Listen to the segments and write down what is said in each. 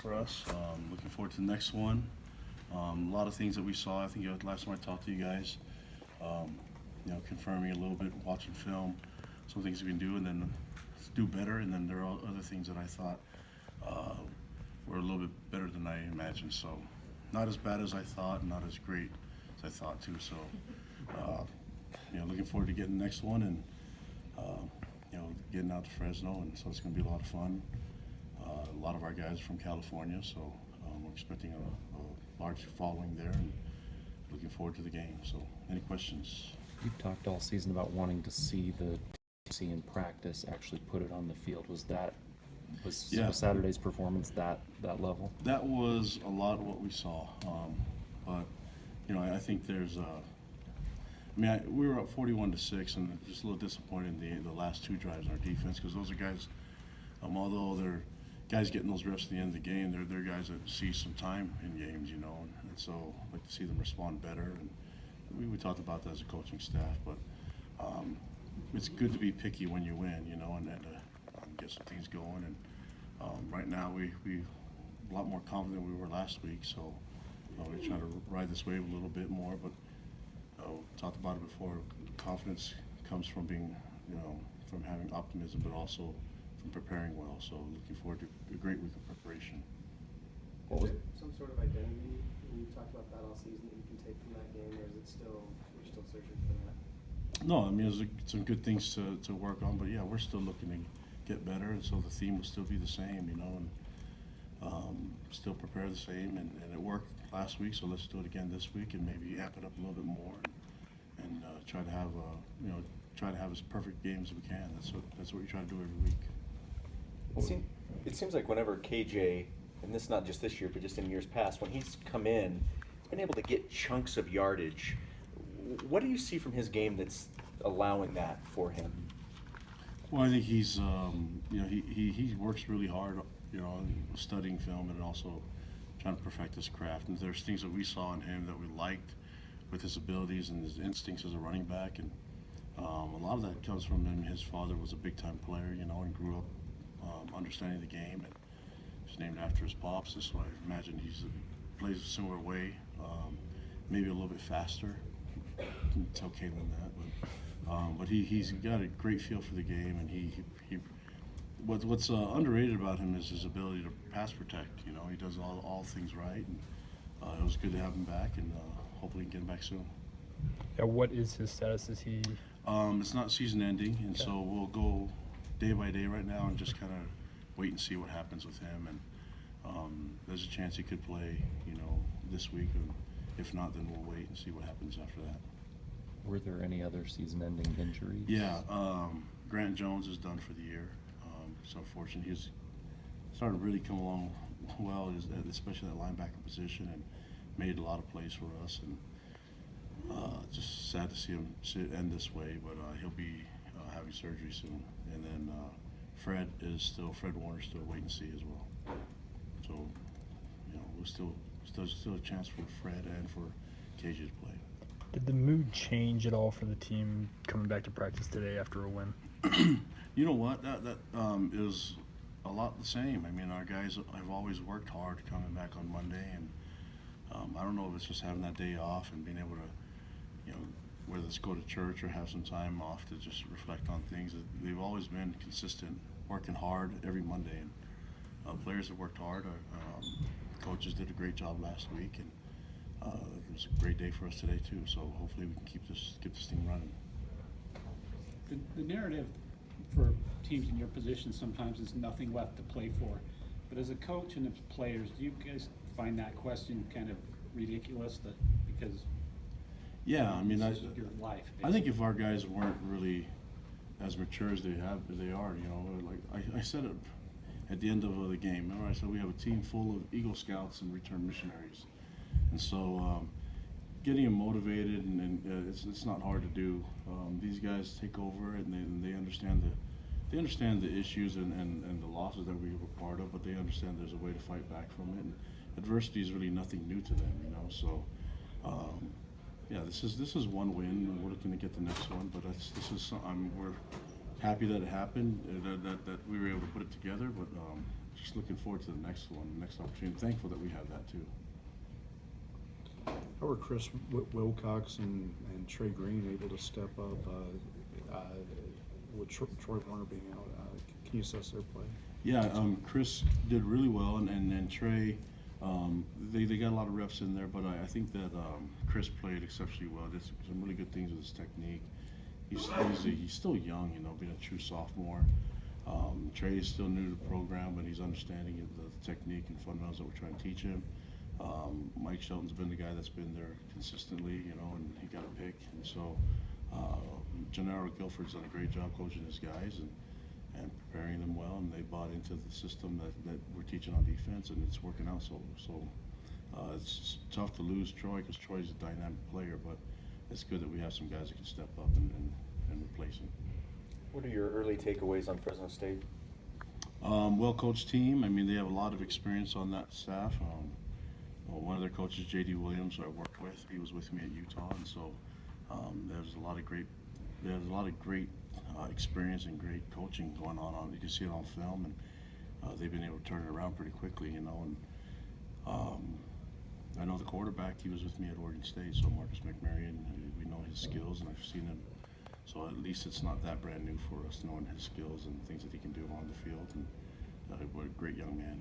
for us. Looking forward to the next one. A lot of things that we saw. I think last time I talked to you guys, confirming a little bit, watching film, some things we can do, and then do better. And then there are other things that I thought were a little bit better than I imagined. So, not as bad as I thought, not as great as I thought too. So, looking forward to getting the next one and getting out to Fresno, and so it's going to be a lot of fun. A lot of our guys are from California, so we're expecting a large following there, and looking forward to the game. So, any questions? You've talked all season about wanting to see the team in practice actually put it on the field. Was Saturday's performance that level? That was a lot of what we saw, but I think there's we were up 41-6, and just a little disappointed in the last two drives in our defense, because those are guys, although they're guys getting those reps at the end of the game, they're guys that see some time in games, and so I'd like to see them respond better. And we talked about that as a coaching staff, but it's good to be picky when you win, and get some things going. And right now we a lot more confident than we were last week, so we're trying to ride this wave a little bit more. But talked about it before. Confidence comes from being, from having optimism, but also from preparing well. So looking forward to a great week of preparation. Is there some sort of identity, and you talked about that all season, that you can take from that game, or is it you're still searching for that? No, there's some good things to work on, but yeah, we're still looking to get better, and so the theme will still be the same, and still prepare the same, and it worked last week, so let's do it again this week, and maybe amp it up a little bit more, and try to have as perfect game as we can. That's what we try to do every week. It seems like whenever KJ, and this not just this year, but just in years past, when he's come in, been able to get chunks of yardage. What do you see from his game that's allowing that for him? Well, I think he's, he works really hard, studying film and also trying to perfect his craft. And there's things that we saw in him that we liked with his abilities and his instincts as a running back. And a lot of that comes from him. His father was a big-time player, and grew up understanding the game. And he's named after his pops, so I imagine he plays a similar way, maybe a little bit faster. I can tell Caitlin that, but he's got a great feel for the game, and what's underrated about him is his ability to pass protect. He does all things right, and it was good to have him back, and hopefully get him back soon. Yeah, what is his status? Is he? It's not season ending, and so we'll go day by day right now and just kind of wait and see what happens with him. And there's a chance he could play, this week, and if not, then we'll wait and see what happens after that. Were there any other season-ending injuries? Yeah, Grant Jones is done for the year. So unfortunately, he's started to really come along well, especially that linebacker position, and made a lot of plays for us. And just sad to see him end this way, but he'll be having surgery soon. And then Fred Warner's still wait and see as well. So we're still a chance for Fred and for KJ to play. Did the mood change at all for the team coming back to practice today after a win? You know what? That it was a lot the same. Our guys have always worked hard coming back on Monday, and I don't know if it's just having that day off and being able to, whether it's go to church or have some time off to just reflect on things. They've always been consistent, working hard every Monday, and players have worked hard. Coaches did a great job last week, and it was a great day for us today too. So hopefully we can keep this thing running. The narrative for teams in your position sometimes is nothing left to play for. But as a coach and as players, do you guys find that question kind of ridiculous? Because this is your life. Basically. I think if our guys weren't really as mature as they are, like I said it at the end of the game. Remember, I said we have a team full of Eagle Scouts and returned missionaries, and so getting them motivated and it's not hard to do. These guys take over and they understand the issues and the losses that we were part of, but they understand there's a way to fight back from it. And adversity is really nothing new to them, So this is one win, and we're looking to get the next one. But we're happy that it happened, that we were able to put it together. But just looking forward to the next one, the next opportunity. Thankful that we have that too. How were Chris Wilcox and Trey Green able to step up with Troy Warner being out? Can you assess their play? Yeah, Chris did really well, and Trey, they got a lot of reps in there, but I think that Chris played exceptionally well. Did some really good things with his technique. He's still young, you know, being a true sophomore. Trey is still new to the program, but he's understanding the technique and fundamentals that we're trying to teach him. Mike Shelton's been the guy that's been there consistently, you know, and he got a pick. And so Gennaro Guilford's done a great job coaching his guys and preparing them well, and they bought into the system that we're teaching on defense, and it's working out. So it's tough to lose Troy because Troy's a dynamic player, but it's good that we have some guys that can step up and replace him. What are your early takeaways on Fresno State? Well-coached team. I mean, they have a lot of experience on that staff. One of their coaches, J.D. Williams, who I worked with, he was with me at Utah, and so there's a lot of great experience and great coaching going on. You can see it on film, and they've been able to turn it around pretty quickly, you know. And I know the quarterback. He was with me at Oregon State, so Marcus McMarion. We know his skills, and I've seen him. So at least it's not that brand new for us, knowing his skills and things that he can do on the field. And what a great young man.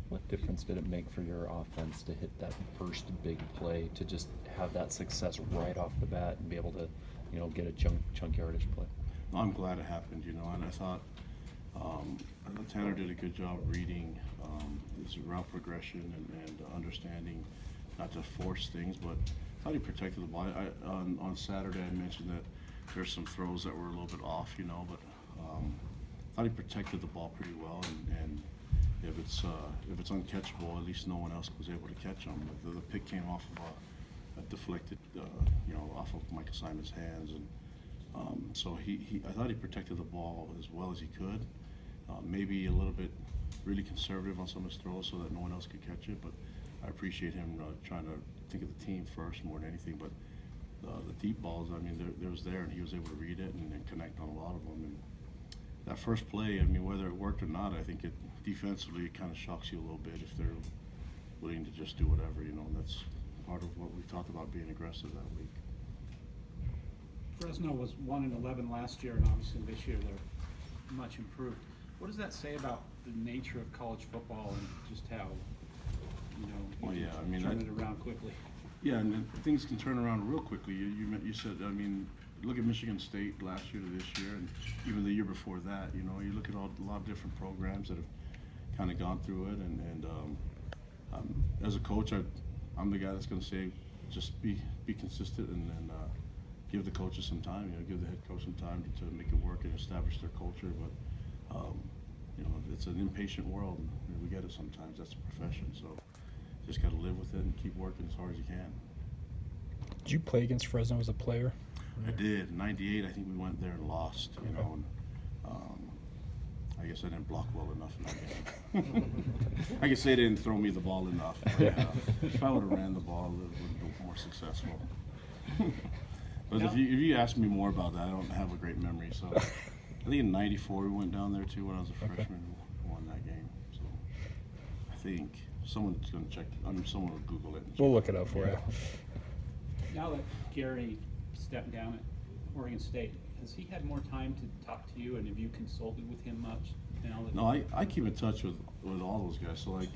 What difference did it make for your offense to hit that first big play, to just have that success right off the bat and be able to, you know, get a chunk yardage play? I'm glad it happened, you know, and I thought Tanner did a good job reading his route progression and understanding not to force things, but I thought he protected the ball. On Saturday I mentioned that there's some throws that were a little bit off, you know, but I thought he protected the ball pretty well, and if it's uncatchable, at least no one else was able to catch him. The pick came off of a deflected, you know, off of Micah Simon's hands, and so I thought he protected the ball as well as he could. Maybe a little bit really conservative on some of his throws so that no one else could catch it, but I appreciate him trying to think of the team first more than anything. But the deep balls, I mean, there was there, and he was able to read it and connect on a lot of them. And that first play, I mean, whether it worked or not, I think defensively it kind of shocks you a little bit if they're willing to just do whatever, you know. And that's part of what we talked about, being aggressive that week. Fresno was 1-11 last year, and obviously this year they're much improved. What does that say about the nature of college football and just how, you know, you can turn it around quickly? Yeah, and then things can turn around real quickly. You said, I mean, look at Michigan State last year to this year, and even the year before that. You know, you look at a lot of different programs that have kind of gone through it, and as a coach, I'm the guy that's going to say, just be consistent and give the coaches some time. You know, give the head coach some time to make it work and establish their culture. But you know, it's an impatient world, and we get it sometimes. That's a profession, so just got to live with it and keep working as hard as you can. Did you play against Fresno as a player? I did. In '98, I think we went there and lost. You know, and I guess I didn't block well enough in that game. I could say they didn't throw me the ball enough. But, if I would have ran the ball, it would have been more successful. But if you ask me more about that, I don't have a great memory. So I think in '94 we went down there too when I was a freshman. We won that game. So I think someone's going to check. I mean, someone will Google it. We'll look it up for you. Now that Gary stepped down at Oregon State, has he had more time to talk to you, and have you consulted with him much? Now that No, I keep in touch with all those guys. So like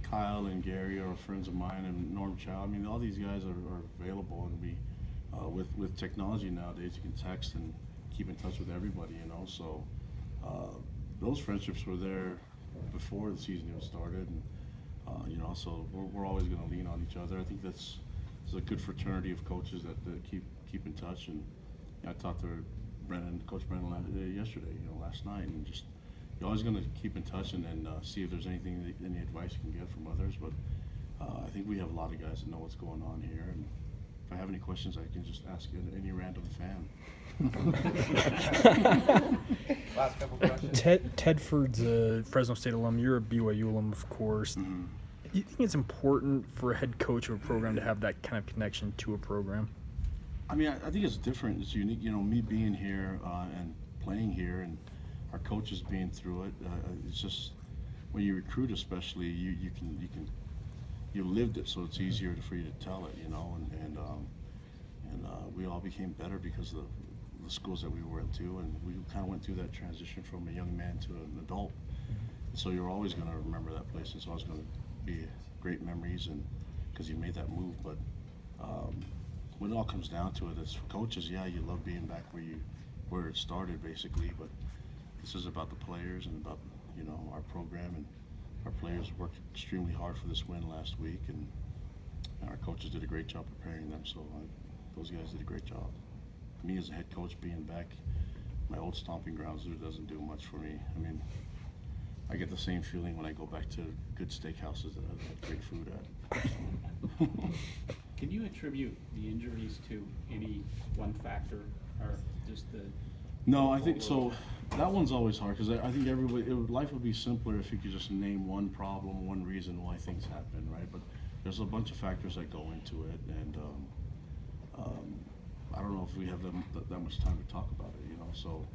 Kyle and Gary are friends of mine, and Norm Chow. I mean, all these guys are available, and we with technology nowadays, you can text and keep in touch with everybody. You know, so those friendships were there before the season even started, and you know, so we're always going to lean on each other. I think that's a good fraternity of coaches that keep in touch. And I talked to Coach Brennan yesterday, you know, last night, and just you're always going to keep in touch and see if there's any advice you can get from others. But I think we have a lot of guys that know what's going on here, and if I have any questions, I can just ask any random fan. Last couple questions. Tedford's a Fresno State alum. You're a BYU alum, of course. Mm-hmm. Do you think it's important for a head coach of a program to have that kind of connection to a program? I mean, I think it's different. It's unique. You know, me being here and playing here, and our coaches being through it. It's just when you recruit, especially, you lived it, so it's easier for you to tell it, you know, and we all became better because of the schools that we went to, and we kind of went through that transition from a young man to an adult. So you're always going to remember that place. It's always going to be great memories, and because you made that move. But when it all comes down to it, as for coaches, yeah, you love being back where it started, basically. But this is about the players and about, you know, our program, and our players worked extremely hard for this win last week, and our coaches did a great job preparing them. So those guys did a great job. Me as a head coach, being back, my old stomping grounds, it doesn't do much for me. I mean, I get the same feeling when I go back to good steakhouses that I've had great food at. Can you attribute the injuries to any one factor, or just the? No, I think so. That one's always hard because I think life would be simpler if you could just name one problem, one reason why things happen, right? But there's a bunch of factors that go into it, and I don't know if we have that much time to talk about it, you know. So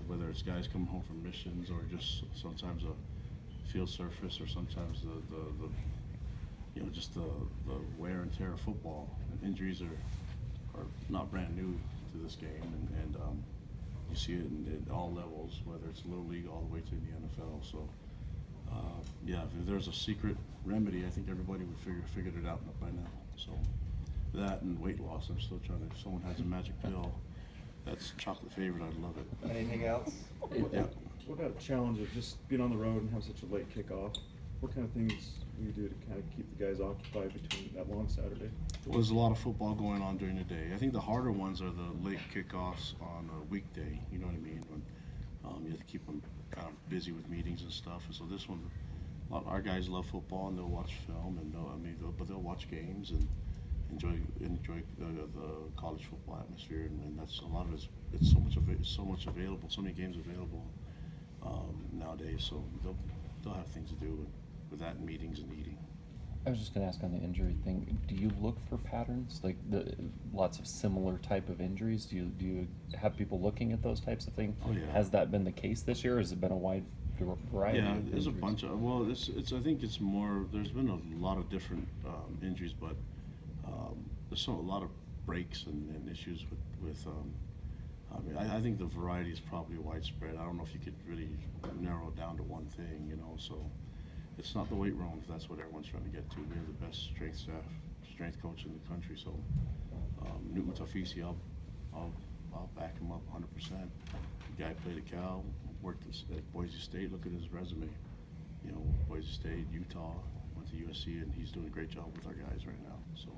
whether it's guys coming home from missions, or just sometimes a field surface, or sometimes the you know, just the wear and tear of football. Injuries are not brand new to this game, and you see it in all levels, whether it's little league all the way to the NFL. So yeah, if there's a secret remedy, I think everybody would figured it out by now. So that and weight loss, I'm still trying to. If someone has a magic pill that's chocolate flavored, I'd love it. Anything else? Yeah. What about the challenge of just being on the road and have such a late kickoff? What kind of things do you do to kind of keep the guys occupied between that long Saturday? Well, there's a lot of football going on during the day. I think the harder ones are the late kickoffs on a weekday. You know what I mean? When you have to keep them kind of busy with meetings and stuff. And so this one, our guys love football, and they'll watch film, and they'll watch games and enjoy the college football atmosphere. And that's a lot of it's so much available, so many games available nowadays. So they'll have things to do with that, and meetings and eating. I was just gonna ask on the injury thing, do you look for patterns, like lots of similar type of injuries? Do you have people looking at those types of things? Oh, yeah. Has that been the case this year, or has it been a wide variety? Yeah, of there's a injuries? bunch of, well, I think it's more, there's been a lot of different injuries, but there's a lot of breaks and issues with I mean, I think the variety is probably widespread. I don't know if you could really narrow it down to one thing, you know. So it's not the weight room, if that's what everyone's trying to get to. We have the best strength coach in the country. So Newton Tafisi, I'll back him up 100%. The guy played at Cal, worked at Boise State. Look at his resume. You know, Boise State, Utah, went to USC, and he's doing a great job with our guys right now. So.